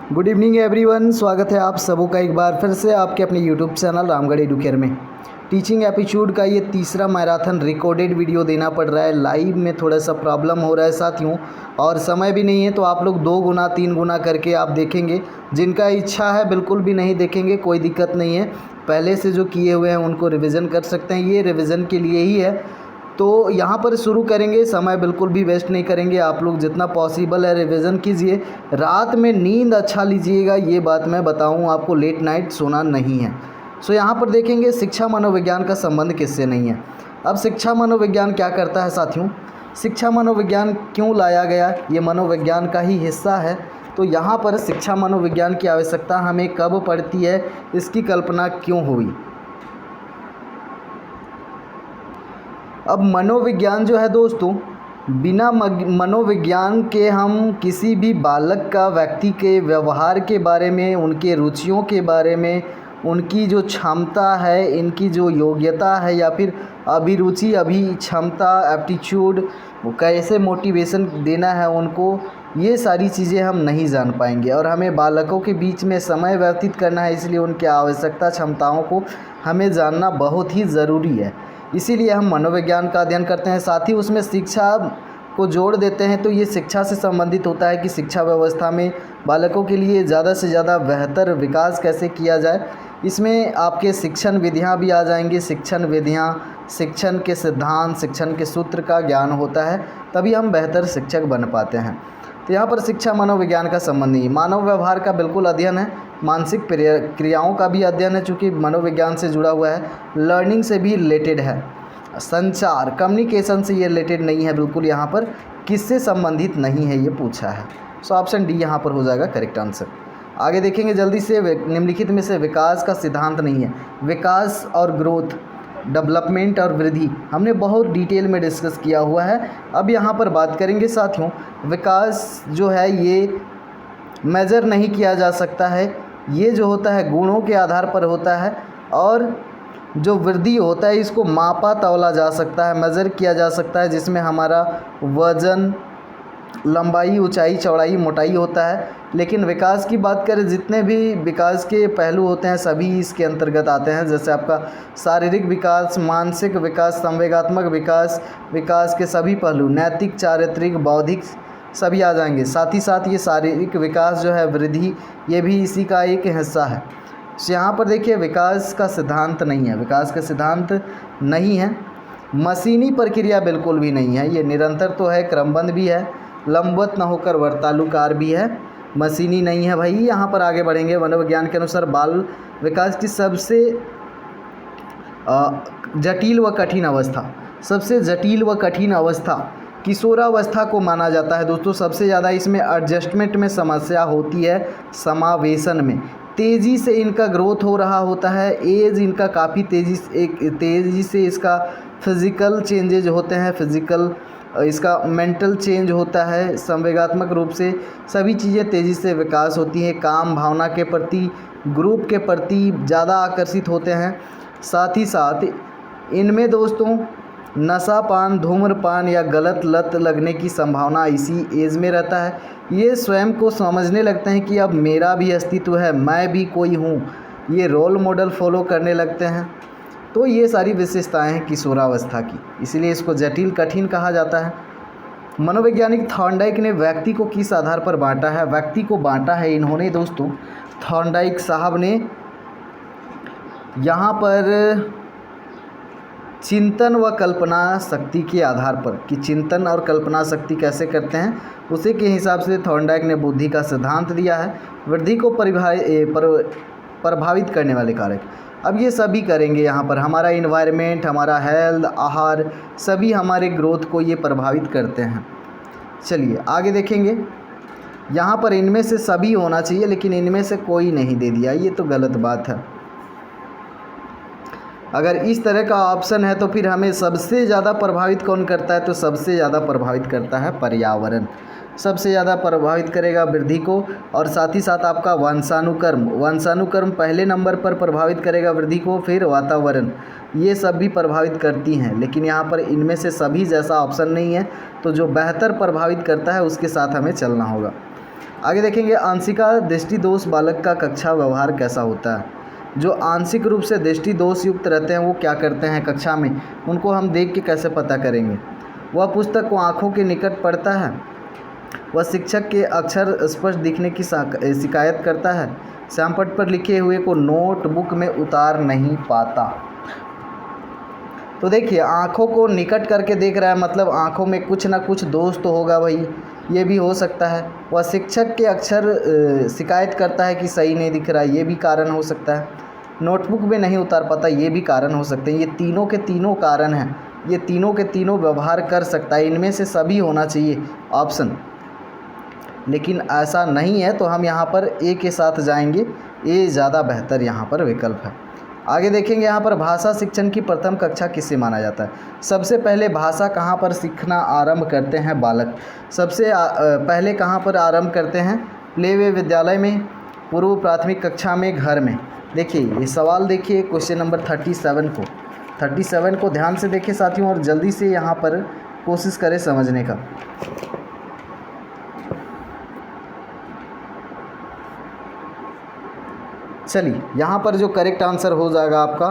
Good evening everyone, स्वागत है आप सबों का एक बार फिर से आपके अपने यूट्यूब चैनल रामगढ़ एडुकेयर में। टीचिंग एप्टीट्यूड का ये तीसरा मैराथन रिकॉर्डेड वीडियो देना पड़ रहा है। लाइव में थोड़ा सा प्रॉब्लम हो रहा है साथियों, और समय भी नहीं है, तो आप लोग 2 गुना 3 गुना करके आप देखेंगे। जिनका इच्छा है बिल्कुल भी नहीं देखेंगे, कोई दिक्कत नहीं है। पहले से जो किए हुए हैं उनको रिविज़न कर सकते हैं, ये रिविज़न के लिए ही है। तो यहाँ पर शुरू करेंगे, समय बिल्कुल भी वेस्ट नहीं करेंगे। आप लोग जितना पॉसिबल है रिवीजन कीजिए, रात में नींद अच्छा लीजिएगा, ये बात मैं बताऊँ आपको, लेट नाइट सोना नहीं है। सो यहाँ पर देखेंगे शिक्षा मनोविज्ञान का संबंध किससे नहीं है। अब शिक्षा मनोविज्ञान क्या करता है साथियों, शिक्षा मनोविज्ञान क्यों लाया गया, ये मनोविज्ञान का ही हिस्सा है। तो यहाँ पर शिक्षा मनोविज्ञान की आवश्यकता हमें कब पड़ती है, इसकी कल्पना क्यों हुई। अब मनोविज्ञान जो है दोस्तों, बिना मनोविज्ञान के हम किसी भी बालक का, व्यक्ति के व्यवहार के बारे में, उनके रुचियों के बारे में, उनकी जो क्षमता है, इनकी जो योग्यता है या फिर अभिरुचि, क्षमता, एप्टीट्यूड, कैसे मोटिवेशन देना है उनको, ये सारी चीज़ें हम नहीं जान पाएंगे। और हमें बालकों के बीच में समय व्यतीत करना है, इसलिए उनकी आवश्यकता, क्षमताओं को हमें जानना बहुत ही ज़रूरी है। इसीलिए हम मनोविज्ञान का अध्ययन करते हैं, साथ ही उसमें शिक्षा को जोड़ देते हैं। तो ये शिक्षा से संबंधित होता है कि शिक्षा व्यवस्था में बालकों के लिए ज़्यादा से ज़्यादा बेहतर विकास कैसे किया जाए। इसमें आपके शिक्षण विधियाँ भी आ जाएंगी। शिक्षण विधियाँ, शिक्षण के सिद्धांत, शिक्षण के सूत्र का ज्ञान होता है, तभी हम बेहतर शिक्षक बन पाते हैं। तो यहाँ पर शिक्षा मनोविज्ञान का संबंध नहीं, मानव व्यवहार का बिल्कुल अध्ययन है, मानसिक क्रियाओं का भी अध्ययन है, चूँकि मनोविज्ञान से जुड़ा हुआ है, लर्निंग से भी रिलेटेड है, संचार, कम्युनिकेशन से ये रिलेटेड नहीं है बिल्कुल। यहाँ पर किससे संबंधित नहीं है ये पूछा है। सो ऑप्शन डी यहाँ पर हो जाएगा करेक्ट आंसर। आगे देखेंगे जल्दी से, निम्नलिखित में से विकास का सिद्धांत नहीं है। विकास और ग्रोथ, डेवलपमेंट और वृद्धि हमने बहुत डिटेल में डिस्कस किया हुआ है। अब यहाँ पर बात करेंगे साथियों, विकास जो है ये मेज़र नहीं किया जा सकता है, ये जो होता है गुणों के आधार पर होता है, और जो वृद्धि होता है इसको मापा तौला जा सकता है, मेज़र किया जा सकता है, जिसमें हमारा वज़न, लंबाई, ऊंचाई, चौड़ाई, मोटाई होता है। लेकिन विकास की बात करें, जितने भी विकास के पहलू होते हैं सभी इसके अंतर्गत आते हैं। जैसे आपका शारीरिक विकास, मानसिक विकास, संवेगात्मक विकास, विकास के सभी पहलू, नैतिक, चारित्रिक, बौद्धिक, सभी आ जाएंगे। साथ ही साथ ये शारीरिक विकास जो है, वृद्धि, ये भी इसी का एक हिस्सा है। यहाँ पर देखिए विकास का सिद्धांत नहीं है, विकास का सिद्धांत नहीं है। मशीनी प्रक्रिया बिल्कुल भी नहीं है, ये निरंतर तो है, क्रमबद्ध भी है, लंबवत न होकर वर्तालुकार भी है, मशीनी नहीं है भाई। यहाँ पर आगे बढ़ेंगे, मनोविज्ञान के अनुसार बाल विकास की सबसे जटिल व कठिन अवस्था, सबसे जटिल व कठिन अवस्था किशोरावस्था को माना जाता है दोस्तों। सबसे ज़्यादा इसमें एडजस्टमेंट में समस्या होती है, समावेशन में तेज़ी से इनका ग्रोथ हो रहा होता है, एज इनका काफ़ी तेज़ी से इसका फिज़िकल चेंजेज होते हैं, फिज़िकल, इसका मेंटल चेंज होता है, संवेगात्मक रूप से सभी चीज़ें तेज़ी से विकास होती हैं। काम भावना के प्रति, ग्रुप के प्रति ज़्यादा आकर्षित होते हैं। साथ ही साथ इनमें दोस्तों नशापान, धूम्रपान या गलत लत लगने की संभावना इसी एज में रहता है। ये स्वयं को समझने लगते हैं कि अब मेरा भी अस्तित्व है, मैं भी कोई हूँ, ये रोल मॉडल फॉलो करने लगते हैं। तो ये सारी विशेषताएं हैं किशोरावस्था की, इसलिए इसको जटिल कठिन कहा जाता है। मनोवैज्ञानिक थॉर्नडाइक ने व्यक्ति को किस आधार पर बांटा है, व्यक्ति को बांटा है इन्होंने दोस्तों, थॉर्नडाइक साहब ने यहाँ पर चिंतन व कल्पना शक्ति के आधार पर, कि चिंतन और कल्पना शक्ति कैसे करते हैं, उसी के हिसाब से थॉर्नडाइक ने बुद्धि का सिद्धांत दिया है। वृद्धि को प्रभावित करने वाले कारक, अब ये सभी करेंगे यहाँ पर, हमारा इन्वायरमेंट, हमारा हेल्थ, आहार, सभी हमारे ग्रोथ को ये प्रभावित करते हैं। चलिए आगे देखेंगे, यहाँ पर इनमें से सभी होना चाहिए, लेकिन इनमें से कोई नहीं दे दिया, ये तो गलत बात है। अगर इस तरह का ऑप्शन है तो फिर हमें सबसे ज़्यादा प्रभावित कौन करता है, तो सबसे ज़्यादा प्रभावित करता है पर्यावरण, सबसे ज़्यादा प्रभावित करेगा वृद्धि को। और साथ ही साथ आपका वंशानुक्रम पहले नंबर पर प्रभावित करेगा वृद्धि को, फिर वातावरण, ये सब भी प्रभावित करती हैं। लेकिन यहाँ पर इनमें से सभी जैसा ऑप्शन नहीं है, तो जो बेहतर प्रभावित करता है उसके साथ हमें चलना होगा। आगे देखेंगे आंशिका दृष्टि दोष बालक का कक्षा व्यवहार कैसा होता है। जो आंशिक रूप से दृष्टि दोष युक्त रहते हैं वो क्या करते हैं कक्षा में, उनको हम देख के कैसे पता करेंगे। वह पुस्तक को आँखों के निकट पढ़ता है, वह शिक्षक के अक्षर स्पष्ट दिखने की शिकायत करता है, श्यामपट्ट पर लिखे हुए को नोटबुक में उतार नहीं पाता। तो देखिए आँखों को निकट करके देख रहा है, मतलब आँखों में कुछ ना कुछ दोष तो होगा भाई, ये भी हो सकता है। वह शिक्षक के अक्षर शिकायत करता है कि सही नहीं दिख रहा है, ये भी कारण हो सकता है। नोटबुक में नहीं उतार पाता, ये भी कारण हो सकते हैं। ये तीनों के तीनों कारण हैं, ये तीनों के तीनों व्यवहार कर सकता है, इनमें से सभी होना चाहिए ऑप्शन, लेकिन ऐसा नहीं है तो हम यहाँ पर ए के साथ जाएंगे। ए ज़्यादा बेहतर यहाँ पर विकल्प है। आगे देखेंगे यहाँ पर भाषा शिक्षण की प्रथम कक्षा किसे माना जाता है। सबसे पहले भाषा कहाँ पर सीखना आरंभ करते हैं बालक, सबसे पहले कहाँ पर आरंभ करते हैं, प्ले वे विद्यालय में, पूर्व प्राथमिक कक्षा में, घर में। देखिए ये सवाल देखिए क्वेश्चन नंबर 37 को ध्यान से देखिए साथियों, और जल्दी से यहाँ पर कोशिश करें समझने का। चलिए यहाँ पर जो करेक्ट आंसर हो जाएगा आपका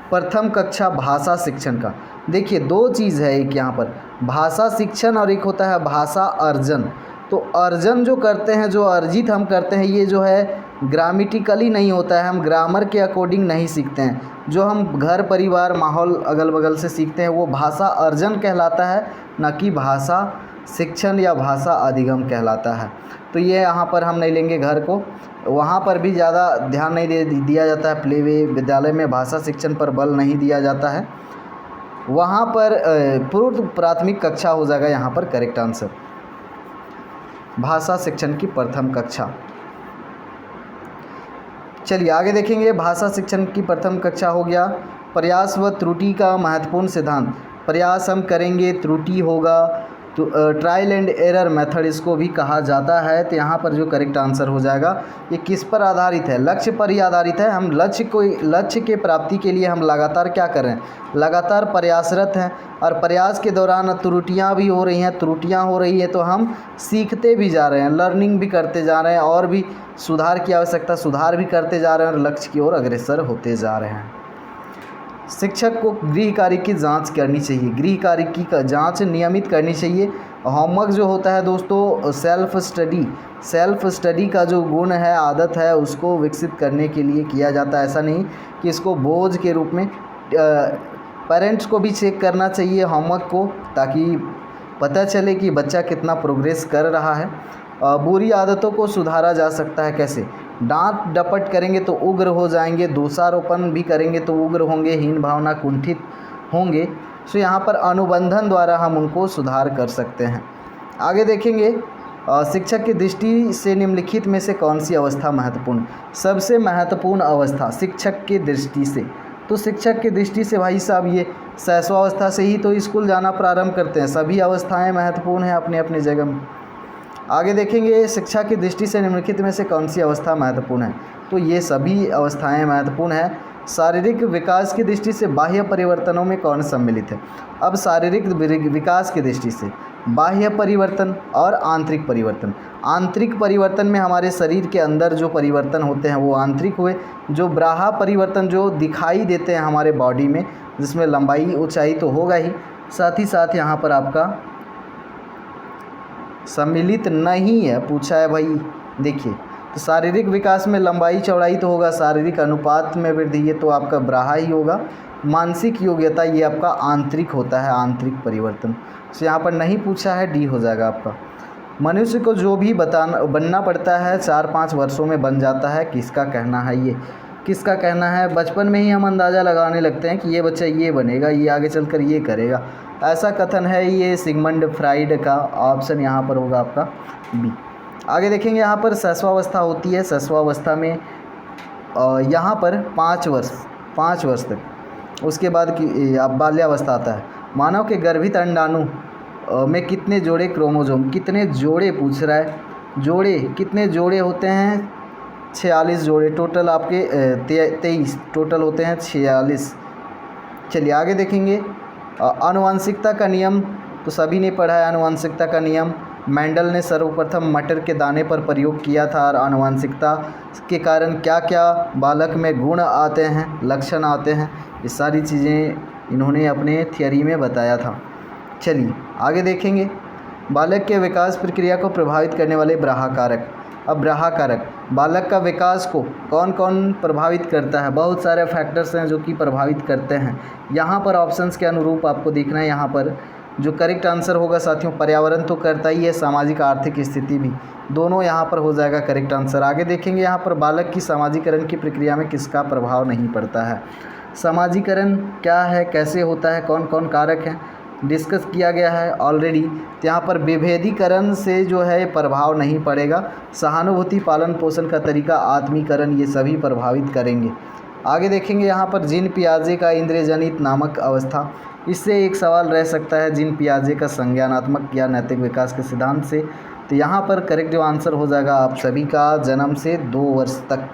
प्रथम कक्षा भाषा शिक्षण का। देखिए दो चीज़ है, एक यहाँ पर भाषा शिक्षण और एक होता है भाषा अर्जन। तो अर्जन जो करते हैं, जो अर्जित हम करते हैं, ये जो है ग्रामेटिकली नहीं होता है, हम ग्रामर के अकॉर्डिंग नहीं सीखते हैं। जो हम घर परिवार माहौल अगल बगल से सीखते हैं वो भाषा अर्जन कहलाता है, न कि भाषा शिक्षण या भाषा अधिगम कहलाता है। तो ये यहाँ पर हम नहीं लेंगे घर को, वहाँ पर भी ज़्यादा ध्यान नहीं दिया जाता है। प्ले वे विद्यालय में भाषा शिक्षण पर बल नहीं दिया जाता है, वहाँ पर पूर्व प्राथमिक कक्षा हो जाएगा यहाँ पर करेक्ट आंसर, भाषा शिक्षण की प्रथम कक्षा। चलिए आगे देखेंगे भाषा शिक्षण की प्रथम कक्षा हो गया। प्रयास व त्रुटि का महत्वपूर्ण सिद्धांत, प्रयास हम करेंगे, त्रुटि होगा, तो ट्रायल एंड एरर मेथड इसको भी कहा जाता है। तो यहाँ पर जो करेक्ट आंसर हो जाएगा, ये किस पर आधारित है, लक्ष्य पर ही आधारित है। हम लक्ष्य के प्राप्ति के लिए हम लगातार क्या कर रहे हैं, लगातार प्रयासरत हैं, और प्रयास के दौरान त्रुटियाँ भी हो रही हैं, त्रुटियाँ हो रही है तो हम सीखते भी जा रहे हैं, लर्निंग भी करते जा रहे हैं, और भी सुधार की आवश्यकता, सुधार भी करते जा रहे हैं, और लक्ष्य की ओर अग्रसर होते जा रहे हैं। शिक्षक को गृह कार्य की जांच करनी चाहिए, गृह कार्य की जांच नियमित करनी चाहिए। होमवर्क जो होता है दोस्तों, सेल्फ स्टडी का जो गुण है, आदत है, उसको विकसित करने के लिए किया जाता है। ऐसा नहीं कि इसको बोझ के रूप में, पेरेंट्स को भी चेक करना चाहिए होमवर्क को, ताकि पता चले कि बच्चा कितना प्रोग्रेस कर रहा है। बुरी आदतों को सुधारा जा सकता है कैसे, डांट डपट करेंगे तो उग्र हो जाएंगे, दोषारोपण भी करेंगे तो उग्र होंगे, हीन भावना कुंठित होंगे। सो यहाँ पर अनुबंधन द्वारा हम उनको सुधार कर सकते हैं। आगे देखेंगे शिक्षक की दृष्टि से निम्नलिखित में से कौन सी अवस्था महत्वपूर्ण, सबसे महत्वपूर्ण अवस्था शिक्षक की दृष्टि से, तो शिक्षक की दृष्टि से भाई साहब ये शैशवावस्था से ही तो स्कूल जाना प्रारंभ करते हैं। सभी अवस्थाएँ महत्वपूर्ण हैं अपने अपने जगह में। आगे देखेंगे शिक्षा की दृष्टि से निम्नलिखित में से कौन सी अवस्था महत्वपूर्ण है, तो ये सभी अवस्थाएं महत्वपूर्ण हैं। शारीरिक विकास की दृष्टि से बाह्य परिवर्तनों में कौन सम्मिलित है। अब शारीरिक विकास की दृष्टि से बाह्य परिवर्तन और आंतरिक परिवर्तन, आंतरिक परिवर्तन में हमारे शरीर के अंदर जो परिवर्तन होते हैं वो आंतरिक हुए। जो बाह्य परिवर्तन जो दिखाई देते हैं हमारे बॉडी में, जिसमें लंबाई ऊंचाई तो होगा ही, साथ ही साथ यहाँ पर आपका सम्मिलित नहीं है, पूछा है भाई। देखिए तो शारीरिक विकास में लंबाई चौड़ाई तो होगा, शारीरिक अनुपात में वृद्धि ये तो आपका ब्राहा ही होगा। मानसिक योग्यता ये आपका आंतरिक होता है, आंतरिक परिवर्तन। तो यहाँ पर नहीं पूछा है, डी हो जाएगा आपका। मनुष्य को जो भी बनना पड़ता है 4-5 वर्षों में बन जाता है, किसका कहना है ये, किसका कहना है। बचपन में ही हम अंदाज़ा लगाने लगते हैं कि ये बच्चा ये बनेगा, ये आगे चलकर ये करेगा, ऐसा कथन है ये सिगमंड फ्राइड का। ऑप्शन यहाँ पर होगा आपका बी। आगे देखेंगे यहाँ पर शैशवावस्था होती है, शैशवावस्था में यहाँ पर 5 वर्ष तक, उसके बाद की अब बाल्यावस्था आता है। मानव के गर्भित अंडाणु में कितने जोड़े क्रोमोसोम, कितने जोड़े पूछ रहा है, जोड़े कितने जोड़े होते हैं, 46 जोड़े टोटल आपके 23 टोटल होते हैं 46। चलिए आगे देखेंगे आनुवंशिकता का नियम, तो सभी ने पढ़ा है आनुवंशिकता का नियम। मेंडल ने सर्वप्रथम मटर के दाने पर प्रयोग किया था और आनुवंशिकता के कारण क्या क्या बालक में गुण आते हैं, लक्षण आते हैं, ये सारी चीज़ें इन्होंने अपने थियरी में बताया था। चलिए आगे देखेंगे। बालक के विकास प्रक्रिया को प्रभावित करने वाले ब्राहा कारक। अब ब्राहा कारक बालक का विकास को कौन कौन प्रभावित करता है? बहुत सारे फैक्टर्स हैं जो कि प्रभावित करते हैं। यहाँ पर ऑप्शंस के अनुरूप आपको देखना है। यहाँ पर जो करेक्ट आंसर होगा साथियों, पर्यावरण तो करता ही है, सामाजिक आर्थिक स्थिति भी, दोनों यहाँ पर हो जाएगा करेक्ट आंसर। आगे देखेंगे यहाँ पर बालक की सामाजिकरण की प्रक्रिया में किसका प्रभाव नहीं पड़ता है। सामाजिकरण क्या है, कैसे होता है, कौन कौन कारक हैं, डिस्कस किया गया है ऑलरेडी। तो यहाँ पर विभेदीकरण से जो है प्रभाव नहीं पड़ेगा। सहानुभूति, पालन पोषण का तरीका, आत्मीकरण, ये सभी प्रभावित करेंगे। आगे देखेंगे यहाँ पर जीन पियाजे का इंद्रियजनित नामक अवस्था। इससे एक सवाल रह सकता है, जीन पियाजे का संज्ञानात्मक या नैतिक विकास के सिद्धांत से। तो यहाँ पर करेक्ट जो आंसर हो जाएगा आप सभी का, जन्म से 2 वर्ष तक।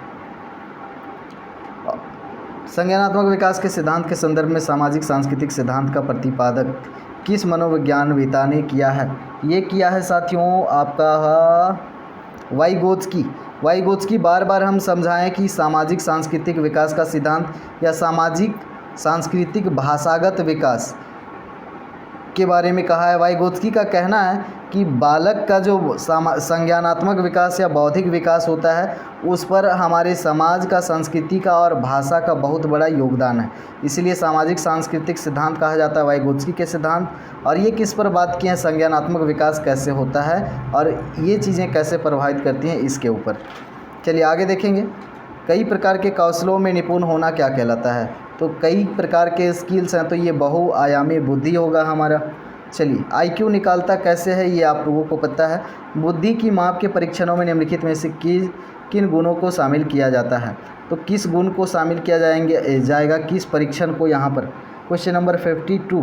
संज्ञानात्मक विकास के सिद्धांत के संदर्भ में सामाजिक सांस्कृतिक सिद्धांत का प्रतिपादक किस मनोविज्ञानविदा ने किया है? ये किया है साथियों आपका वाइगोत्स्की। वाइगोत्स्की बार बार हम समझाएं कि सामाजिक सांस्कृतिक विकास का सिद्धांत या सामाजिक सांस्कृतिक भाषागत विकास के बारे में कहा है। वाइगोत्स्की का कहना है कि बालक का जो संज्ञानात्मक विकास या बौद्धिक विकास होता है उस पर हमारे समाज का, संस्कृति का और भाषा का बहुत बड़ा योगदान है। इसलिए सामाजिक सांस्कृतिक सिद्धांत कहा जाता है वाइगोत्स्की के सिद्धांत। और ये किस पर बात की है, संज्ञानात्मक विकास कैसे होता है और ये चीज़ें कैसे प्रभावित करती हैं, इसके ऊपर। चलिए आगे देखेंगे। कई प्रकार के कौशलों में निपुण होना क्या कहलाता है? तो कई प्रकार के स्किल्स हैं, तो ये बहुआयामी बुद्धि होगा हमारा। चलिए IQ निकालता कैसे है ये आप लोगों को पता है। बुद्धि की माप के परीक्षणों में निम्नलिखित में से किन गुणों को शामिल किया जाता है? तो किस गुण को शामिल किया जाएगा किस परीक्षण को? यहाँ पर क्वेश्चन नंबर 52।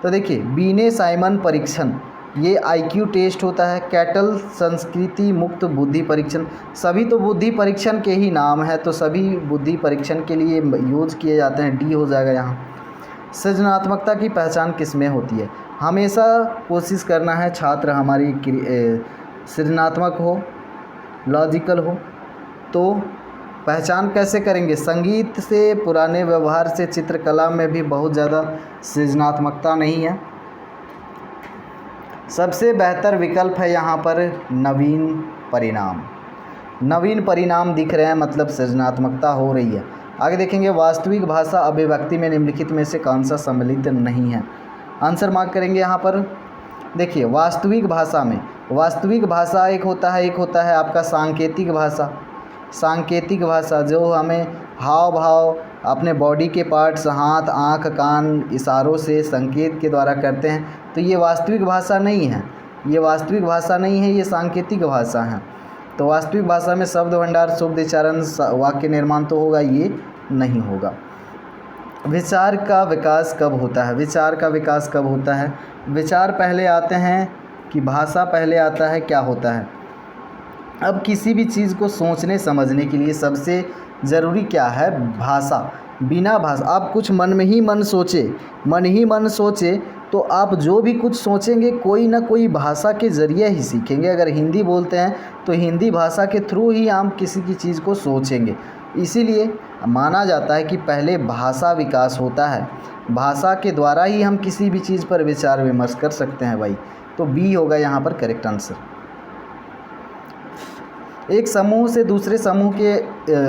तो देखिए, बीने साइमन परीक्षण, ये IQ टेस्ट होता है। कैटल संस्कृति मुक्त बुद्धि परीक्षण, सभी तो बुद्धि परीक्षण के ही नाम है, तो सभी बुद्धि परीक्षण के लिए यूज किए जाते हैं। D हो जाएगा यहाँ। सृजनात्मकता की पहचान किसमें होती है? हमेशा कोशिश करना है छात्र हमारी सृजनात्मक हो, लॉजिकल हो। तो पहचान कैसे करेंगे? संगीत से, पुराने व्यवहार से, चित्रकला में भी बहुत ज़्यादा सृजनात्मकता नहीं है। सबसे बेहतर विकल्प है यहाँ पर नवीन परिणाम। नवीन परिणाम दिख रहे हैं मतलब सृजनात्मकता हो रही है। आगे देखेंगे। वास्तविक भाषा अभिव्यक्ति में निम्नलिखित में से कौन सा सम्मिलित नहीं है? आंसर मार्क करेंगे यहाँ पर। देखिए, वास्तविक भाषा में वास्तविक भाषा एक होता है आपका सांकेतिक भाषा। सांकेतिक भाषा जो हमें हाव भाव, अपने बॉडी के पार्ट्स, हाथ, आँख, कान, इशारों से संकेत के द्वारा करते हैं, तो ये वास्तविक भाषा नहीं है। ये वास्तविक भाषा नहीं है, ये सांकेतिक भाषा है। तो वास्तविक भाषा में शब्द भंडार, शुद्ध उच्चारण, वाक्य निर्माण तो होगा, ये नहीं होगा। विचार का विकास कब होता है? विचार का विकास कब होता है? विचार पहले आते हैं कि भाषा पहले आता है? क्या होता है? अब किसी भी चीज़ को सोचने समझने के लिए सबसे ज़रूरी क्या है? भाषा। बिना भाषा आप कुछ मन ही मन सोचे तो आप जो भी कुछ सोचेंगे कोई ना कोई भाषा के ज़रिए ही सीखेंगे। अगर हिंदी बोलते हैं तो हिंदी भाषा के थ्रू ही हम किसी की चीज़ को सोचेंगे। इसीलिए माना जाता है कि पहले भाषा विकास होता है, भाषा के द्वारा ही हम किसी भी चीज़ पर विचार विमर्श कर सकते हैं भाई। तो B होगा यहाँ पर करेक्ट आंसर। एक समूह से दूसरे समूह के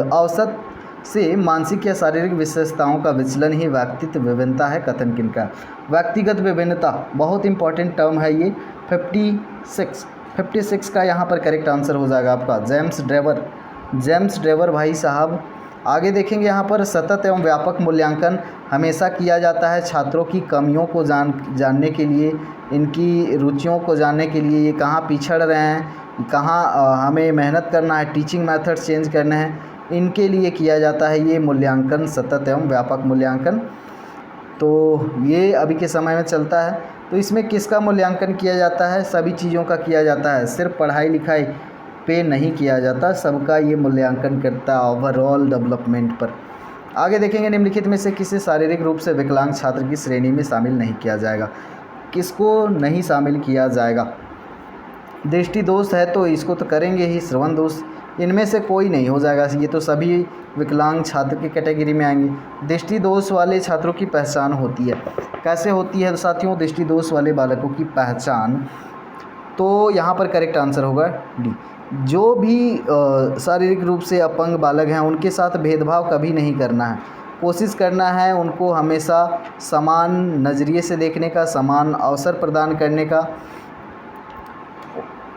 औसत से मानसिक या शारीरिक विशेषताओं का विचलन ही व्यक्तित्व विभिन्नता है। कथन किनका? व्यक्तिगत विभिन्नता बहुत इंपॉर्टेंट टर्म है ये। 56 का यहाँ पर करेक्ट आंसर हो जाएगा आपका जेम्स ड्रेवर भाई साहब। आगे देखेंगे यहाँ पर सतत एवं व्यापक मूल्यांकन हमेशा किया जाता है छात्रों की कमियों को जानने के लिए, इनकी रुचियों को जानने के लिए, ये कहाँ पिछड़ रहे हैं, कहाँ हमें मेहनत करना है, टीचिंग मेथड्स चेंज करने हैं, इनके लिए किया जाता है ये मूल्यांकन, सतत एवं व्यापक मूल्यांकन। तो ये अभी के समय में चलता है। तो इसमें किसका मूल्यांकन किया जाता है? सभी चीज़ों का किया जाता है, सिर्फ पढ़ाई लिखाई पे नहीं किया जाता, सबका ये मूल्यांकन करता है ओवरऑल डेवलपमेंट पर। आगे देखेंगे। निम्नलिखित में से किसे शारीरिक रूप से विकलांग छात्र की श्रेणी में शामिल नहीं किया जाएगा? किसको नहीं शामिल किया जाएगा? दृष्टि दोष है तो इसको तो करेंगे ही, श्रवण दोष, इनमें से कोई नहीं हो जाएगा, ये तो सभी विकलांग छात्र की कैटेगरी में आएंगे। दृष्टि दोष वाले छात्रों की पहचान होती है, कैसे होती है साथियों दृष्टि दोष वाले बालकों की पहचान? तो यहाँ पर करेक्ट आंसर होगा डी। जो भी शारीरिक रूप से अपंग बालक हैं उनके साथ भेदभाव कभी नहीं करना है, कोशिश करना है उनको हमेशा समान नज़रिए से देखने का, समान अवसर प्रदान करने का।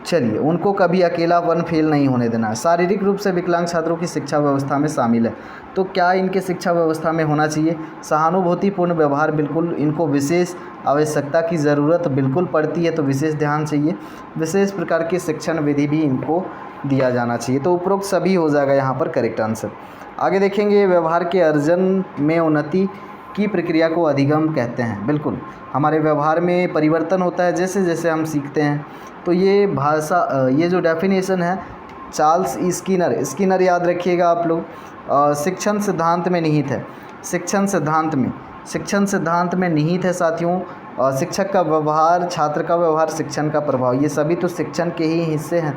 चलिए, उनको कभी अकेलापन फील नहीं होने देना है। शारीरिक रूप से विकलांग छात्रों की शिक्षा व्यवस्था में शामिल है, तो क्या इनके शिक्षा व्यवस्था में होना चाहिए? सहानुभूतिपूर्ण व्यवहार, बिल्कुल। इनको विशेष आवश्यकता की ज़रूरत बिल्कुल पड़ती है, तो विशेष ध्यान चाहिए। विशेष प्रकार की शिक्षण विधि भी इनको दिया जाना चाहिए। तो उपरोक्त सभी हो जाएगा यहाँ पर करेक्ट आंसर। आगे देखेंगे, व्यवहार के अर्जन में उन्नति की प्रक्रिया को अधिगम कहते हैं। बिल्कुल, हमारे व्यवहार में परिवर्तन होता है जैसे जैसे हम सीखते हैं। तो ये भाषा, ये जो डेफिनेशन है चार्ल्स स्किनर याद रखिएगा आप लोग, शिक्षण सिद्धांत में निहित है। शिक्षण सिद्धांत में निहित है साथियों। शिक्षक का व्यवहार, छात्र का व्यवहार, शिक्षण का प्रभाव, ये सभी तो शिक्षण के ही हिस्से हैं।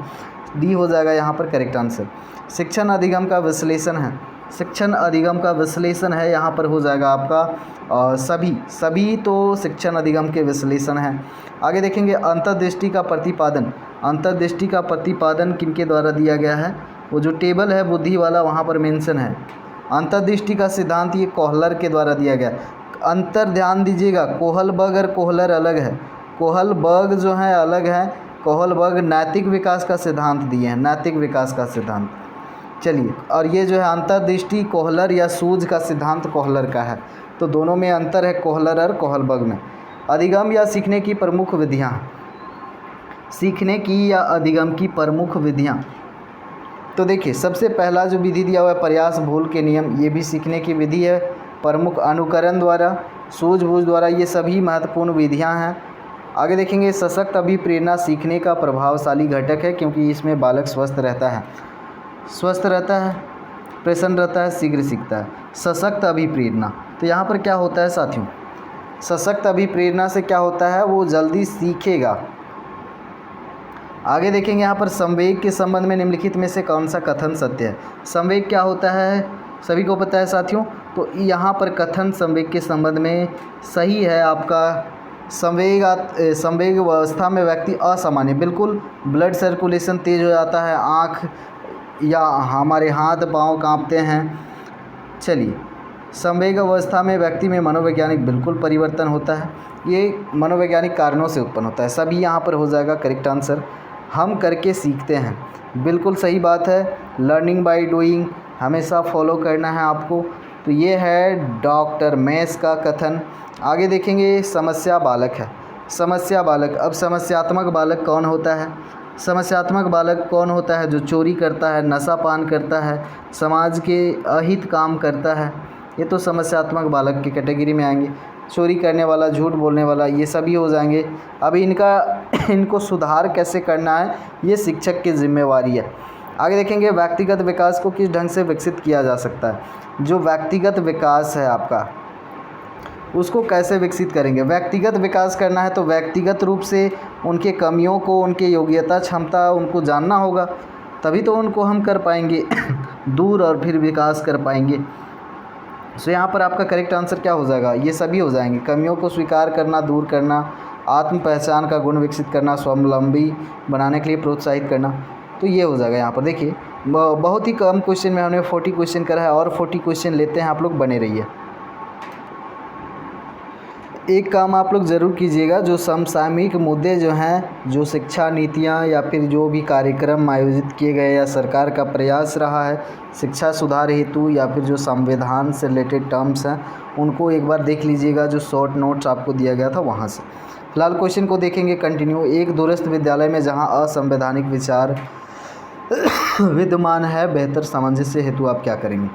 डी हो जाएगा यहाँ पर करेक्ट आंसर। शिक्षण अधिगम का विश्लेषण है, यहाँ पर हो जाएगा आपका सभी तो शिक्षण अधिगम के विश्लेषण हैं। आगे देखेंगे, अंतर्दृष्टि का प्रतिपादन किनके द्वारा दिया गया है? वो जो टेबल है बुद्धि वाला वहाँ पर मेंशन है। अंतर्दृष्टि का सिद्धांत ये कोहलर के द्वारा दिया गया। अंतर ध्यान दीजिएगा, कोहलबर्ग और कोहलर अलग है। कोहलबर्ग जो है अलग है, कोहलबर्ग नैतिक विकास का सिद्धांत दिए हैं, नैतिक विकास का सिद्धांत। चलिए, और ये जो है अंतर्दृष्टि कोहलर या सूझ का सिद्धांत कोहलर का है, तो दोनों में अंतर है कोहलर और कोहलबर्ग में। अधिगम या सीखने की प्रमुख विधियाँ, सीखने की या अधिगम की प्रमुख विधियाँ, तो देखिए सबसे पहला जो विधि दिया हुआ है प्रयास भूल के नियम, ये भी सीखने की विधि है। प्रमुख अनुकरण द्वारा, सूझबूझ द्वारा, ये सभी महत्वपूर्ण विधियाँ हैं। आगे देखेंगे, सशक्त अभिप्रेरणा सीखने का प्रभावशाली घटक है, क्योंकि इसमें बालक स्वस्थ रहता है, प्रसन्न रहता है, शीघ्र सीखता है। सशक्त अभिप्रेरणा, तो यहाँ पर क्या होता है साथियों, सशक्त अभिप्रेरणा से क्या होता है, वो जल्दी सीखेगा। आगे देखेंगे यहाँ पर संवेग के संबंध में निम्नलिखित में से कौन सा कथन सत्य है? संवेग क्या होता है सभी को पता है साथियों, तो यहाँ पर कथन संवेग के संबंध में सही है आपका। संवेग अवस्था में व्यक्ति असामान्य, बिल्कुल, ब्लड सर्कुलेशन तेज हो जाता है, आँख या हमारे हाथ पाँव काँपते हैं। चलिए, संवेग अवस्था में व्यक्ति में मनोवैज्ञानिक बिल्कुल परिवर्तन होता है, ये मनोवैज्ञानिक कारणों से उत्पन्न होता है। सभी यहाँ पर हो जाएगा करेक्ट आंसर। हम करके सीखते हैं, बिल्कुल सही बात है। लर्निंग बाय डूइंग हमेशा फॉलो करना है आपको, तो ये है डॉक्टर मेस का कथन। आगे देखेंगे, समस्या बालक है। समस्या बालक, अब समस्यात्मक बालक कौन होता है? समस्यात्मक बालक कौन होता है? जो चोरी करता है, नशापान करता है, समाज के अहित काम करता है, ये तो समस्यात्मक बालक की कैटेगरी में आएंगे। चोरी करने वाला, झूठ बोलने वाला, ये सभी हो जाएंगे। अब इनको सुधार कैसे करना है, ये शिक्षक की जिम्मेवारी है। आगे देखेंगे, व्यक्तिगत विकास को किस ढंग से विकसित किया जा सकता है? जो व्यक्तिगत विकास है आपका, उसको कैसे विकसित करेंगे? व्यक्तिगत विकास करना है तो व्यक्तिगत रूप से उनके कमियों को, उनके योग्यता क्षमता उनको जानना होगा, तभी तो उनको हम कर पाएंगे दूर, और फिर विकास कर पाएंगे। सो यहाँ पर आपका करेक्ट आंसर क्या हो जाएगा? ये सभी हो जाएंगे। कमियों को स्वीकार करना, दूर करना, आत्म पहचान का गुण विकसित करना, स्वावलंबी बनाने के लिए प्रोत्साहित करना, तो ये हो जाएगा। यहाँ पर देखिए बहुत ही कम क्वेश्चन में हमने 40 क्वेश्चन करा है, और 40 क्वेश्चन लेते हैं, आप लोग बने रहिए। एक काम आप लोग ज़रूर कीजिएगा, जो समसामयिक मुद्दे जो हैं, जो शिक्षा नीतियाँ या फिर जो भी कार्यक्रम आयोजित किए गए या सरकार का प्रयास रहा है शिक्षा सुधार हेतु, या फिर जो संविधान से रिलेटेड टर्म्स हैं, उनको एक बार देख लीजिएगा, जो शॉर्ट नोट्स आपको दिया गया था वहाँ से। फिलहाल क्वेश्चन को देखेंगे कंटिन्यू। एक दूरस्थ विद्यालय में जहाँ असंवैधानिक विचार विद्यमान है, बेहतर सामंजस्य हेतु आप क्या करेंगे?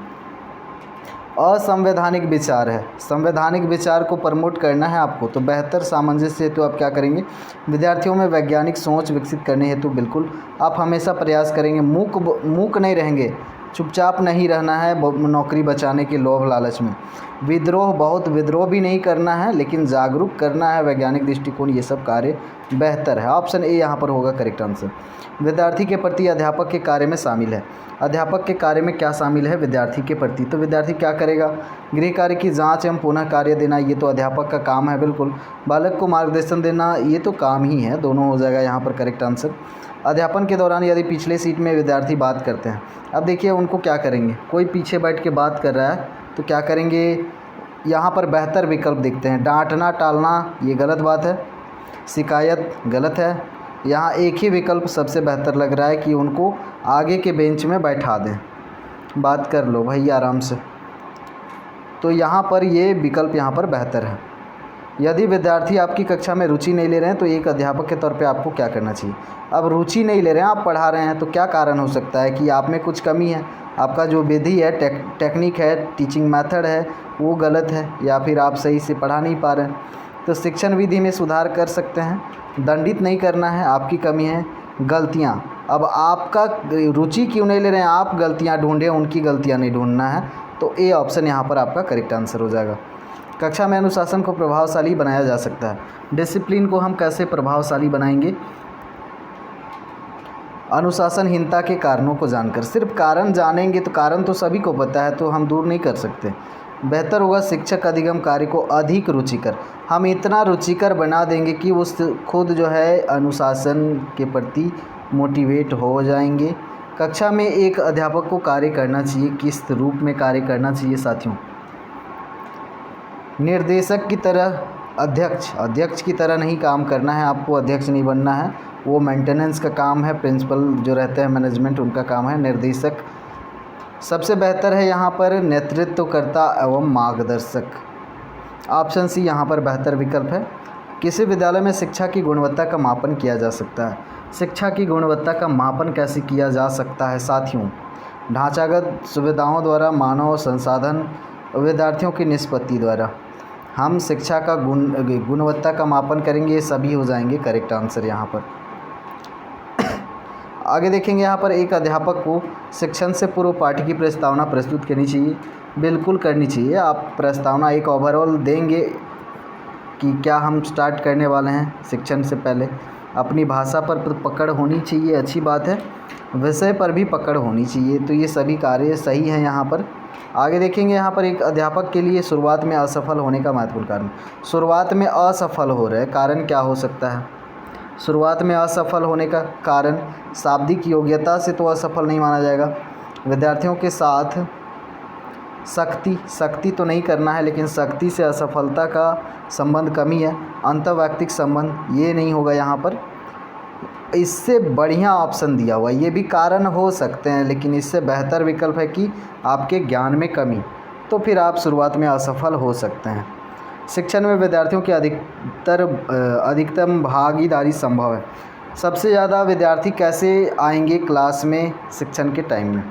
असंवैधानिक विचार है, संवैधानिक विचार को प्रमोट करना है आपको, तो बेहतर सामंजस्य हेतु आप क्या करेंगे? विद्यार्थियों में वैज्ञानिक सोच विकसित करने हेतु बिल्कुल आप हमेशा प्रयास करेंगे। मूक नहीं रहेंगे, चुपचाप नहीं रहना है नौकरी बचाने के लोभ लालच में। विद्रोह, बहुत विद्रोह भी नहीं करना है लेकिन जागरूक करना है, वैज्ञानिक दृष्टिकोण, ये सब कार्य बेहतर है। ऑप्शन ए यहाँ पर होगा करेक्ट आंसर। विद्यार्थी के प्रति अध्यापक के कार्य में शामिल है। अध्यापक के कार्य में क्या शामिल है विद्यार्थी के प्रति? तो विद्यार्थी क्या करेगा? गृह कार्य की जांच एवं पुनः कार्य देना, ये तो अध्यापक का काम है बिल्कुल। बालक को मार्गदर्शन देना, ये तो काम ही है, दोनों हो जाएगा यहाँ पर करेक्ट आंसर। अध्यापन के दौरान यदि पिछले सीट में विद्यार्थी बात करते हैं, अब देखिए उनको क्या करेंगे, कोई पीछे बैठ के बात कर रहा है तो क्या करेंगे, यहाँ पर बेहतर विकल्प दिखते हैं। डांटना टालना ये गलत बात है, शिकायत गलत है। यहाँ एक ही विकल्प सबसे बेहतर लग रहा है कि उनको आगे के बेंच में बैठा दें, बात कर लो भाई आराम से। तो यहाँ पर ये विकल्प यहाँ पर बेहतर है। यदि विद्यार्थी आपकी कक्षा में रुचि नहीं ले रहे हैं तो एक अध्यापक के तौर पे आपको क्या करना चाहिए? अब रुचि नहीं ले रहे हैं, आप पढ़ा रहे हैं, तो क्या कारण हो सकता है कि आप में कुछ कमी है, आपका जो विधि है, टेक्निक है, टीचिंग मेथड है वो गलत है, या फिर आप सही से पढ़ा नहीं पा रहे हैं। तो शिक्षण विधि में सुधार कर सकते हैं, दंडित नहीं करना है, आपकी कमी है। गलतियाँ, अब आपका रुचि क्यों नहीं ले रहे हैं, आप गलतियाँ ढूंढें, उनकी गलतियाँ नहीं ढूंढना है। तो ए ऑप्शन यहाँ पर आपका करेक्ट आंसर हो जाएगा। कक्षा में अनुशासन को प्रभावशाली बनाया जा सकता है। डिसिप्लिन को हम कैसे प्रभावशाली बनाएंगे? अनुशासनहीनता के कारणों को जानकर। सिर्फ कारण जानेंगे तो कारण तो सभी को पता है, तो हम दूर नहीं कर सकते। बेहतर होगा शिक्षक अधिगम कार्य को अधिक रुचिकर, हम इतना रुचिकर बना देंगे कि वो खुद जो है अनुशासन के प्रति मोटिवेट हो जाएंगे। कक्षा में एक अध्यापक को कार्य करना चाहिए, किस रूप में कार्य करना चाहिए साथियों? निर्देशक की तरह, अध्यक्ष की तरह नहीं काम करना है, आपको अध्यक्ष नहीं बनना है, वो मेंटेनेंस का काम है, प्रिंसिपल जो रहते हैं मैनेजमेंट उनका काम है। निर्देशक सबसे बेहतर है यहाँ पर नेतृत्वकर्ता एवं मार्गदर्शक। ऑप्शन सी यहाँ पर बेहतर विकल्प है। किसी विद्यालय में शिक्षा की गुणवत्ता का मापन किया जा सकता है। शिक्षा की गुणवत्ता का मापन कैसे किया जा सकता है साथियों? ढांचागत सुविधाओं द्वारा, मानव संसाधन, विद्यार्थियों की निष्पत्ति द्वारा। हम शिक्षा का गुणवत्ता का मापन करेंगे, ये सभी हो जाएंगे करेक्ट आंसर यहाँ पर। आगे देखेंगे यहाँ पर एक अध्यापक को शिक्षण से पूर्व पाठ्य की प्रस्तावना प्रस्तुत करनी चाहिए। बिल्कुल करनी चाहिए। आप प्रस्तावना एक ओवरऑल देंगे कि क्या हम स्टार्ट करने वाले हैं शिक्षण से पहले। अपनी भाषा पर पकड़ होनी चाहिए, अच्छी बात है, विषय पर भी पकड़ होनी चाहिए। तो ये सभी कार्य सही हैं यहाँ पर। आगे देखेंगे यहाँ पर एक अध्यापक के लिए शुरुआत में असफल होने का महत्वपूर्ण कारण। शुरुआत में असफल हो रहे, कारण क्या हो सकता है? शुरुआत में असफल होने का कारण शाब्दिक योग्यता से तो असफल नहीं माना जाएगा। विद्यार्थियों के साथ सख्ती तो नहीं करना है, लेकिन सख्ती से असफलता का संबंध कमी है। अंतर्वैयक्तिक संबंध ये नहीं होगा यहाँ पर। इससे बढ़िया ऑप्शन दिया हुआ, ये भी कारण हो सकते हैं, लेकिन इससे बेहतर विकल्प है कि आपके ज्ञान में कमी, तो फिर आप शुरुआत में असफल हो सकते हैं। शिक्षण में विद्यार्थियों की अधिकतम भागीदारी संभव है। सबसे ज़्यादा विद्यार्थी कैसे आएंगे क्लास में शिक्षण के टाइम में?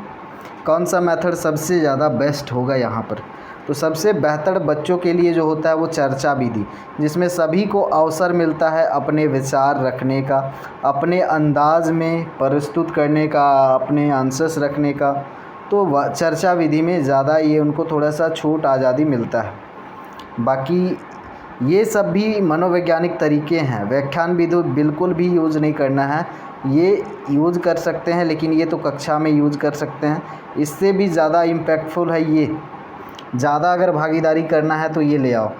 कौन सा मेथड सबसे ज़्यादा बेस्ट होगा यहाँ पर? तो सबसे बेहतर बच्चों के लिए जो होता है वो चर्चा विधि, जिसमें सभी को अवसर मिलता है अपने विचार रखने का, अपने अंदाज में प्रस्तुत करने का, अपने आंसर्स रखने का। तो चर्चा विधि में ज़्यादा ये उनको थोड़ा सा छूट, आज़ादी मिलता है। बाकी ये सब भी मनोवैज्ञानिक तरीके हैं। व्याख्यान विधि बिल्कुल भी यूज़ नहीं करना है, ये यूज़ कर सकते हैं, लेकिन ये तो कक्षा में यूज़ कर सकते हैं। इससे भी ज़्यादा इम्पैक्टफुल है ये। ज़्यादा अगर भागीदारी करना है तो ये ले आओ।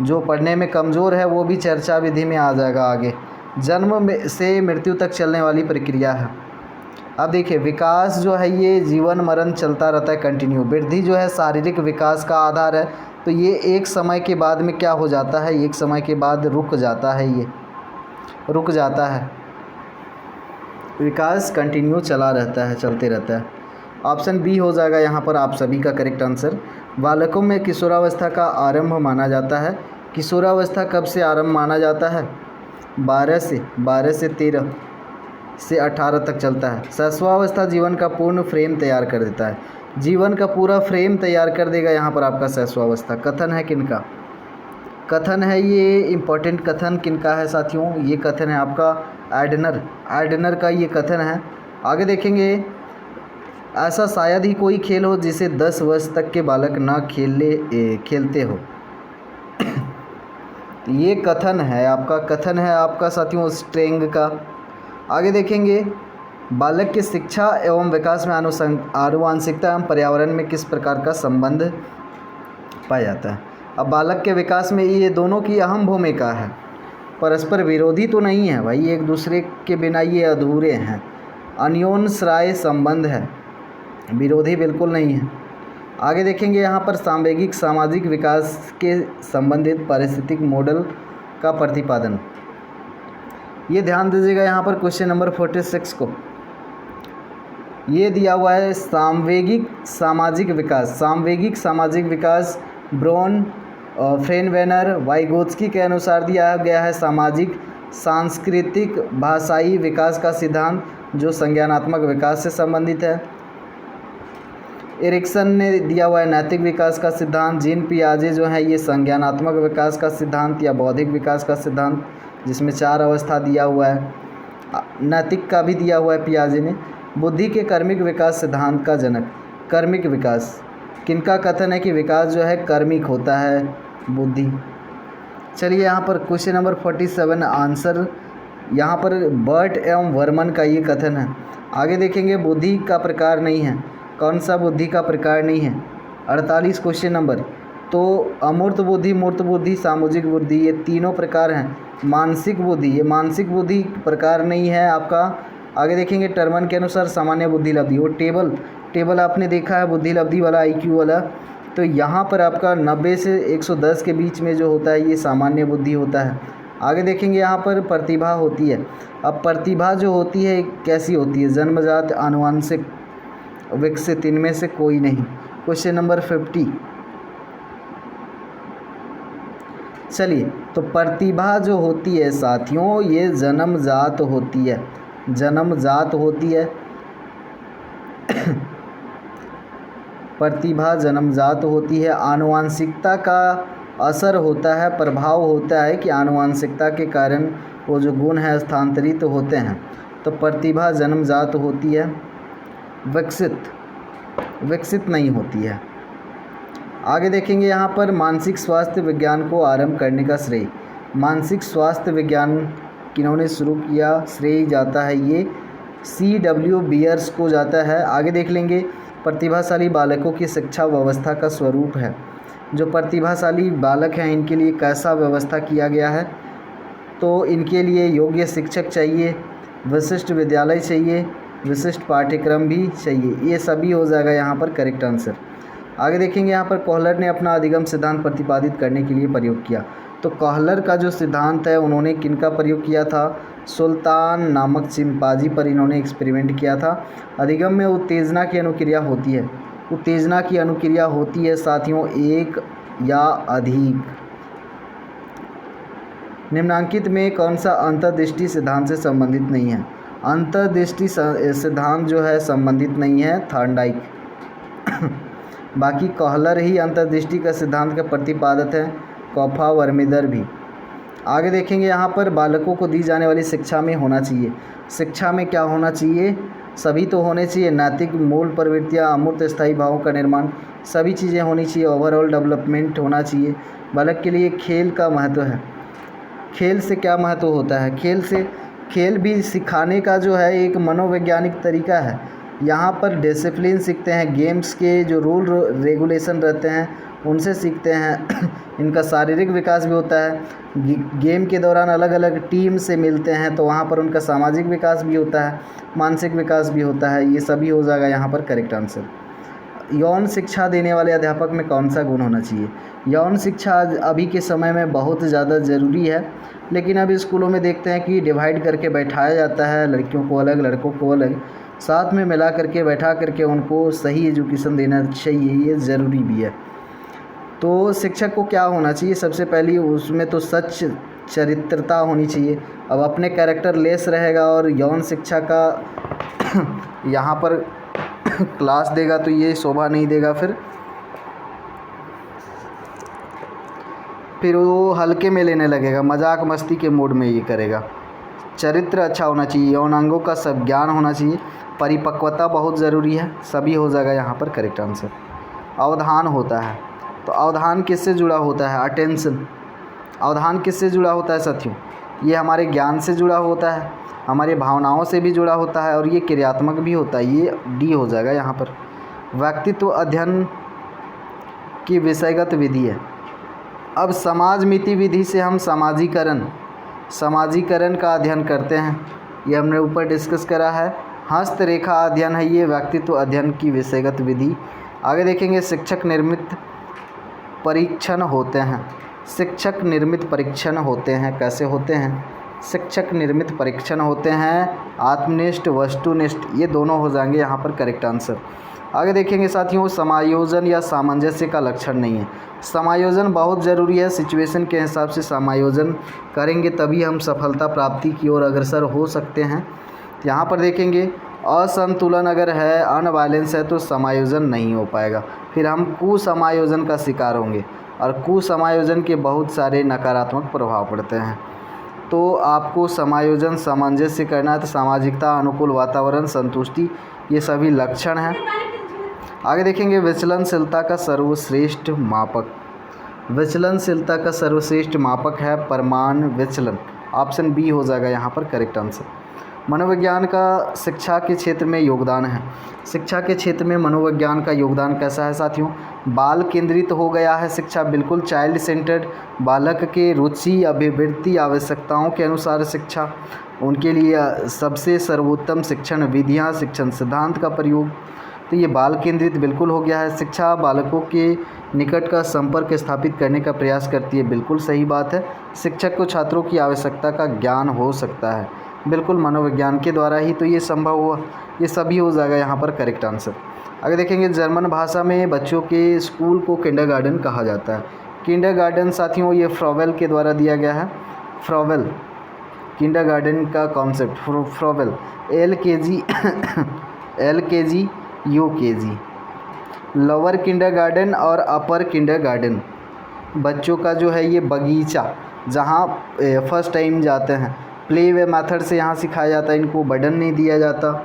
जो पढ़ने में कमज़ोर है वो भी चर्चा विधि में आ जाएगा आगे। जन्म से मृत्यु तक चलने वाली प्रक्रिया है। अब देखिए विकास जो है ये जीवन मरण चलता रहता है, कंटिन्यू। वृद्धि जो है शारीरिक विकास का आधार है, तो ये एक समय के बाद में क्या हो जाता है, एक समय के बाद रुक जाता है, ये रुक जाता है। विकास कंटिन्यू चला रहता है, चलते रहता है। ऑप्शन बी हो जाएगा यहाँ पर आप सभी का करेक्ट आंसर। बालकों में किशोरावस्था का आरंभ माना जाता है। किशोरावस्था कब से आरंभ माना जाता है? 12 से 13 से 18 तक चलता है। शैशवावस्था जीवन का पूर्ण फ्रेम तैयार कर देता है। जीवन का पूरा फ्रेम तैयार कर देगा यहाँ पर आपका शैशवावस्था। कथन है किनका? कथन है ये इम्पोर्टेंट कथन किनका है साथियों? ये कथन है आपका एडनर का ये कथन है। आगे देखेंगे ऐसा शायद ही कोई खेल हो जिसे 10 वर्ष तक के बालक ना खेलते हो। ये कथन है आपका साथियों स्ट्रेंग का। आगे देखेंगे, बालक की शिक्षा एवं विकास में आनुवंशिकता एवं पर्यावरण में किस प्रकार का संबंध पाया जाता है। अब बालक के विकास में ये दोनों की अहम भूमिका है, परस्पर विरोधी तो नहीं है भाई, एक दूसरे के बिना ये अधूरे हैं, अन्योन्याश्रय संबंध है, विरोधी बिल्कुल नहीं है। आगे देखेंगे यहाँ पर सामवेगिक सामाजिक विकास के संबंधित पारिस्थितिक मॉडल का प्रतिपादन। ये ध्यान दीजिएगा यहाँ पर क्वेश्चन नंबर 46 को, ये दिया हुआ है सामवेगिक सामाजिक विकास ब्रोन फ्रेनवेनर वाइगोत्स्की के अनुसार दिया गया है सामाजिक सांस्कृतिक भाषाई विकास का सिद्धांत जो संज्ञानात्मक विकास से संबंधित है। एरिक्सन ने दिया हुआ है नैतिक विकास का सिद्धांत। जीन पियाजे जो है ये संज्ञानात्मक विकास का सिद्धांत या बौद्धिक विकास का सिद्धांत, जिसमें 4 अवस्था दिया हुआ है, नैतिक का भी दिया हुआ है पियाजे ने। बुद्धि के कर्मिक विकास सिद्धांत का जनक। कर्मिक विकास किनका कथन है कि विकास जो है कर्मिक होता है, बुद्धि। चलिए यहाँ पर क्वेश्चन नंबर 47 आंसर यहाँ पर बर्ट एवं वर्मन का ये कथन है। आगे देखेंगे बुद्धि का प्रकार नहीं है, कौन सा बुद्धि का प्रकार नहीं है। 48 क्वेश्चन नंबर, तो अमूर्त बुद्धि, मूर्त बुद्धि, सामूहिक बुद्धि, ये तीनों प्रकार हैं। मानसिक बुद्धि, ये मानसिक बुद्धि प्रकार नहीं है आपका। आगे देखेंगे टर्मन के अनुसार सामान्य बुद्धि लब्धि, वो टेबल आपने देखा है बुद्धि लब्धि वाला, IQ वाला, तो यहाँ पर आपका 90 से 110 के बीच में जो होता है ये सामान्य बुद्धि होता है। आगे देखेंगे यहाँ पर प्रतिभा होती है। अब प्रतिभा जो होती है कैसी होती है, जन्मजात, आनुवंशिक, विकसित, इनमें से कोई नहीं। क्वेश्चन नंबर 50, चलिए तो प्रतिभा जो होती है साथियों ये जन्मजात होती है, प्रतिभा जन्मजात होती है। आनुवंशिकता का असर होता है, प्रभाव होता है कि आनुवंशिकता के कारण वो जो गुण है स्थानांतरित होते हैं, तो प्रतिभा जन्मजात होती है, विकसित नहीं होती है। आगे देखेंगे यहाँ पर मानसिक स्वास्थ्य विज्ञान को आरंभ करने का श्रेय, मानसिक स्वास्थ्य विज्ञान किन्होंने शुरू किया, श्रेय जाता है ये C.W. बियर्स को जाता है। आगे देख लेंगे प्रतिभाशाली बालकों की शिक्षा व्यवस्था का स्वरूप है। जो प्रतिभाशाली बालक हैं इनके लिए कैसा व्यवस्था किया गया है, तो इनके लिए योग्य शिक्षक चाहिए, विशिष्ट विद्यालय चाहिए, विशिष्ट पाठ्यक्रम भी चाहिए, ये सभी हो जाएगा यहाँ पर करेक्ट आंसर। आगे देखेंगे यहाँ पर कोहलर ने अपना अधिगम सिद्धांत प्रतिपादित करने के लिए प्रयोग किया। तो कोहलर का जो सिद्धांत है उन्होंने किनका प्रयोग किया था, सुल्तान नामक चिंपांजी पर इन्होंने एक्सपेरिमेंट किया था। अधिगम में उत्तेजना की अनुक्रिया होती है, उत्तेजना की अनुक्रिया होती है साथियों एक या अधिक। निम्नांकित में कौन सा अंतर्दृष्टि सिद्धांत से संबंधित नहीं है, अंतर्दृष्टि सिद्धांत जो है संबंधित नहीं है थॉर्नडाइक। बाकी कोहलर ही अंतर्दृष्टि का सिद्धांत का प्रतिपादक है, कॉफा वर्मीदर भी। आगे देखेंगे यहाँ पर बालकों को दी जाने वाली शिक्षा में होना चाहिए, शिक्षा में क्या होना चाहिए, सभी तो होने चाहिए, नैतिक मूल प्रवृत्तियाँ, अमूर्त स्थायी भावों का निर्माण, सभी चीज़ें होनी चाहिए, ओवरऑल डेवलपमेंट होना चाहिए। बालक के लिए खेल का महत्व है, खेल से क्या महत्व होता है, खेल भी सिखाने का जो है एक मनोवैज्ञानिक तरीका है। यहाँ पर डिसिप्लिन सीखते हैं, गेम्स के जो रूल रेगुलेशन रहते हैं उनसे सीखते हैं। इनका शारीरिक विकास भी होता है, गेम के दौरान अलग अलग टीम से मिलते हैं तो वहाँ पर उनका सामाजिक विकास भी होता है, मानसिक विकास भी होता है, ये सभी हो जाएगा यहाँ पर करेक्ट आंसर। यौन शिक्षा देने वाले अध्यापक में कौन सा गुण होना चाहिए, यौन शिक्षा अभी के समय में बहुत ज़्यादा ज़रूरी है, लेकिन अभी स्कूलों में देखते हैं कि डिवाइड करके बैठाया जाता है, लड़कियों को अलग लड़कों को अलग, साथ में मिला करके बैठा करके उनको सही एजुकेशन देना चाहिए, ये ज़रूरी भी है। तो शिक्षक को क्या होना चाहिए, सबसे पहली उसमें तो सच चरित्रता होनी चाहिए। अब अपने कैरेक्टर लेस रहेगा और यौन शिक्षा का यहाँ पर क्लास देगा तो ये शोभा नहीं देगा, फिर वो हल्के में लेने लगेगा, मजाक मस्ती के मूड में ये करेगा। चरित्र अच्छा होना चाहिए, यौनांगों का सब ज्ञान होना चाहिए, परिपक्वता बहुत ज़रूरी है, सभी हो जाएगा यहाँ पर करेक्ट आंसर। अवधान होता है, तो अवधान किससे जुड़ा होता है? अटेंशन। अवधान किससे जुड़ा होता है साथियों? ये हमारे ज्ञान से जुड़ा होता है, हमारी भावनाओं से भी जुड़ा होता है और ये क्रियात्मक भी होता है, ये डी हो जाएगा यहाँ पर। व्यक्तित्व अध्ययन की विषयगत विधि है। अब समाज मिति विधि से हम समाजीकरण का अध्ययन करते हैं, ये हमने ऊपर डिस्कस करा है। हस्तरेखा अध्ययन है ये व्यक्तित्व अध्ययन की विषयगत विधि। आगे देखेंगे शिक्षक निर्मित परीक्षण होते हैं। शिक्षक निर्मित परीक्षण होते हैं, कैसे होते हैं? शिक्षक निर्मित परीक्षण होते हैं आत्मनिष्ठ, वस्तुनिष्ठ, ये दोनों हो जाएंगे यहाँ पर करेक्ट आंसर। आगे देखेंगे साथियों समायोजन या सामंजस्य का लक्षण नहीं है। समायोजन बहुत ज़रूरी है, सिचुएशन के हिसाब से समायोजन करेंगे तभी हम सफलता प्राप्ति की ओर अग्रसर हो सकते हैं। यहाँ पर देखेंगे असंतुलन अगर है, अनबैलेंस है तो समायोजन नहीं हो पाएगा, फिर हम कुसमायोजन का शिकार होंगे और कुसमायोजन के बहुत सारे नकारात्मक प्रभाव पड़ते हैं। तो आपको समायोजन सामंजस्य करना है, तो सामाजिकता, अनुकूल वातावरण, संतुष्टि, ये सभी लक्षण हैं। आगे देखेंगे विचलनशीलता का सर्वश्रेष्ठ मापक। विचलनशीलता का सर्वश्रेष्ठ मापक है परमाण विचलन। ऑप्शन बी हो जाएगा यहाँ पर करेक्ट आंसर। मनोविज्ञान का शिक्षा के क्षेत्र में योगदान है। शिक्षा के क्षेत्र में मनोविज्ञान का योगदान कैसा है साथियों? बाल केंद्रित हो गया है शिक्षा, बिल्कुल चाइल्ड सेंटर्ड, बालक के रुचि, अभिवृत्ति, आवश्यकताओं के अनुसार शिक्षा, उनके लिए सबसे सर्वोत्तम शिक्षण विधियाँ, शिक्षण सिद्धांत का प्रयोग, तो ये बाल केंद्रित बिल्कुल हो गया है। शिक्षा बालकों के निकट का संपर्क स्थापित करने का प्रयास करती है, बिल्कुल सही बात है। शिक्षक को छात्रों की आवश्यकता का ज्ञान हो सकता है, बिल्कुल मनोविज्ञान के द्वारा ही तो ये संभव हुआ, ये सभी हो जाएगा यहाँ पर करेक्ट आंसर। आगे देखेंगे जर्मन भाषा में बच्चों के स्कूल को किंडरगार्टन कहा जाता है। किंडरगार्टन साथियों ये फ्रॉवेल के द्वारा दिया गया है। फ्रॉवेल किंडरगार्टन का concept, Froebel LKG UKG, lower kindergarten और अपर किंडरगार्टन। बच्चों का जो है ये बगीचा, जहाँ फर्स्ट टाइम जाते हैं, प्ले वे मेथड से यहाँ सिखाया जाता है, इनको बर्डन नहीं दिया जाता।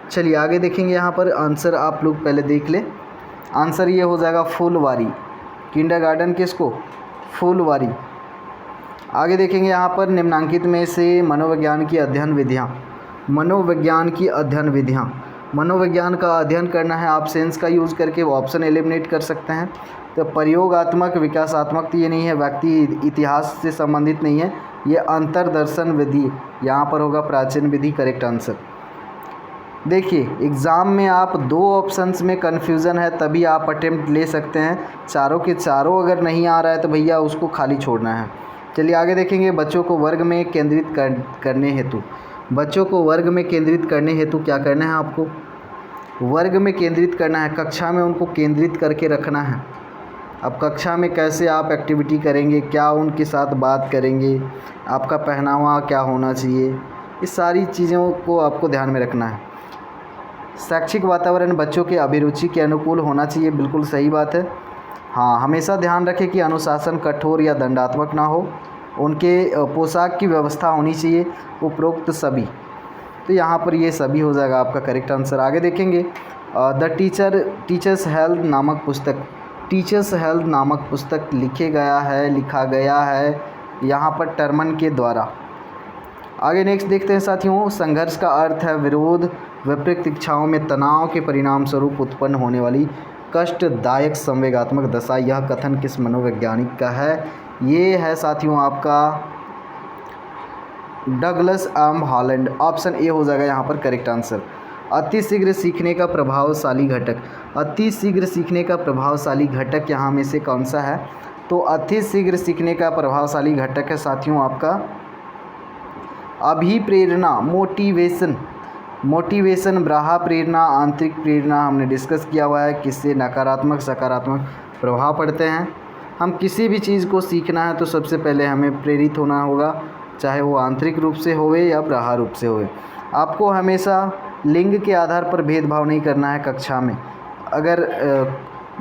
चलिए आगे देखेंगे यहाँ पर आंसर, आप लोग पहले देख लें। आंसर ये हो जाएगा फूलवारी। किंडरगार्टन किसको? फूलवारी। आगे देखेंगे यहाँ पर निम्नांकित में से मनोविज्ञान की अध्ययन विधियाँ। मनोविज्ञान की अध्ययन विधियाँ, मनोविज्ञान का अध्ययन करना है, आप सेंस का यूज़ करके वो ऑप्शन एलिमिनेट कर सकते हैं। तो प्रयोगात्मक, विकासात्मक तो ये नहीं है, व्यक्ति इतिहास से संबंधित नहीं है, ये अंतर्दर्शन विधि यहाँ पर होगा प्राचीन विधि करेक्ट आंसर। देखिए एग्ज़ाम में आप 2 ऑप्शंस में कन्फ्यूज़न है तभी आप अटेम्प्ट ले सकते हैं, चारों के चारों अगर नहीं आ रहा है तो भैया उसको खाली छोड़ना है। चलिए आगे देखेंगे बच्चों को वर्ग में केंद्रित करने हेतु। बच्चों को वर्ग में केंद्रित करने हेतु क्या करना है? आपको वर्ग में केंद्रित करना है, कक्षा में उनको केंद्रित करके रखना है। अब कक्षा में कैसे आप एक्टिविटी करेंगे, क्या उनके साथ बात करेंगे, आपका पहनावा क्या होना चाहिए, इस सारी चीज़ों को आपको ध्यान में रखना है। शैक्षिक वातावरण बच्चों के अभिरुचि के अनुकूल होना चाहिए, बिल्कुल सही बात है। हाँ, हमेशा ध्यान रखें कि अनुशासन कठोर या दंडात्मक ना हो, उनके पोशाक की व्यवस्था होनी चाहिए, उपरोक्त सभी। तो यहाँ पर ये सभी हो जाएगा आपका करेक्ट आंसर। आगे देखेंगे द टीचर्स हेल्थ नामक पुस्तक। टीचर्स हेल्थ नामक पुस्तक लिखा गया है यहाँ पर टर्मन के द्वारा। आगे नेक्स्ट देखते हैं साथियों, संघर्ष का अर्थ है विरोध, विपरीत इच्छाओं में तनाव के परिणाम स्वरूप उत्पन्न होने वाली कष्टदायक संवेगात्मक दशा। यह कथन किस मनोवैज्ञानिक का है? ये है साथियों आपका Douglas M Holland. Option A हो जाएगा यहाँ पर करेक्ट आंसर। अति शीघ्र सीखने का प्रभावशाली घटक, अति शीघ्र सीखने का प्रभावशाली घटक यहाँ में से कौन सा है? तो अति शीघ्र सीखने का प्रभावशाली घटक है साथियों आपका अभिप्रेरणा, मोटिवेशन, ब्राहा प्रेरणा, आंतरिक प्रेरणा हमने डिस्कस किया हुआ है, किससे नकारात्मक सकारात्मक प्रभाव पड़ते हैं। हम किसी भी चीज़ को सीखना है तो सबसे पहले हमें प्रेरित होना होगा, चाहे वो आंतरिक रूप से होवे या ब्राहा रूप से होवे। आपको हमेशा लिंग के आधार पर भेदभाव नहीं करना है कक्षा में। अगर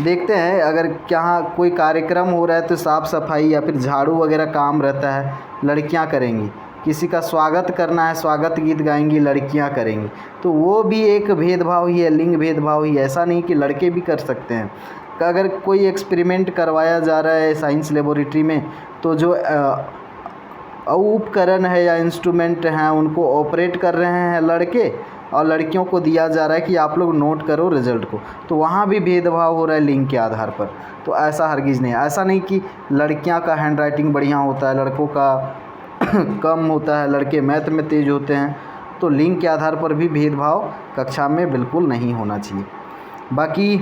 देखते हैं अगर क्या कोई कार्यक्रम हो रहा है तो साफ़ सफाई या फिर झाड़ू वगैरह काम रहता है, लड़कियां करेंगी, किसी का स्वागत करना है, स्वागत गीत गाएंगी लड़कियां करेंगी, तो वो भी एक भेदभाव ही है, लिंग भेदभाव ही है। ऐसा नहीं कि लड़के भी कर सकते हैं। अगर कोई एक्सपेरिमेंट करवाया जा रहा है साइंस लेबोरेटरी में, तो जो उपकरण है या इंस्ट्रूमेंट हैं उनको ऑपरेट कर रहे हैं लड़के, और लड़कियों को दिया जा रहा है कि आप लोग नोट करो रिज़ल्ट को, तो वहाँ भी भेदभाव हो रहा है लिंग के आधार पर। तो ऐसा हरगिज़ नहीं है। ऐसा नहीं कि लड़कियाँ का हैंड राइटिंग बढ़िया होता है, लड़कों का कम होता है, लड़के मैथ में तेज़ होते हैं, तो लिंग के आधार पर भी भेदभाव कक्षा में बिल्कुल नहीं होना चाहिए। बाकी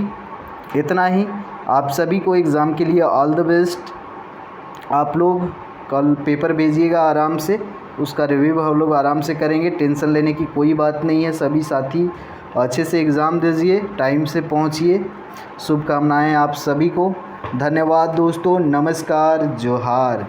इतना ही। आप सभी को एग्ज़ाम के लिए ऑल द बेस्ट। आप लोग कल पेपर भेजिएगा आराम से, उसका रिव्यू हम लोग आराम से करेंगे, टेंशन लेने की कोई बात नहीं है। सभी साथी अच्छे से एग्ज़ाम दीजिए, टाइम से पहुंचिए। शुभकामनाएं आप सभी को। धन्यवाद दोस्तों, नमस्कार, जोहार।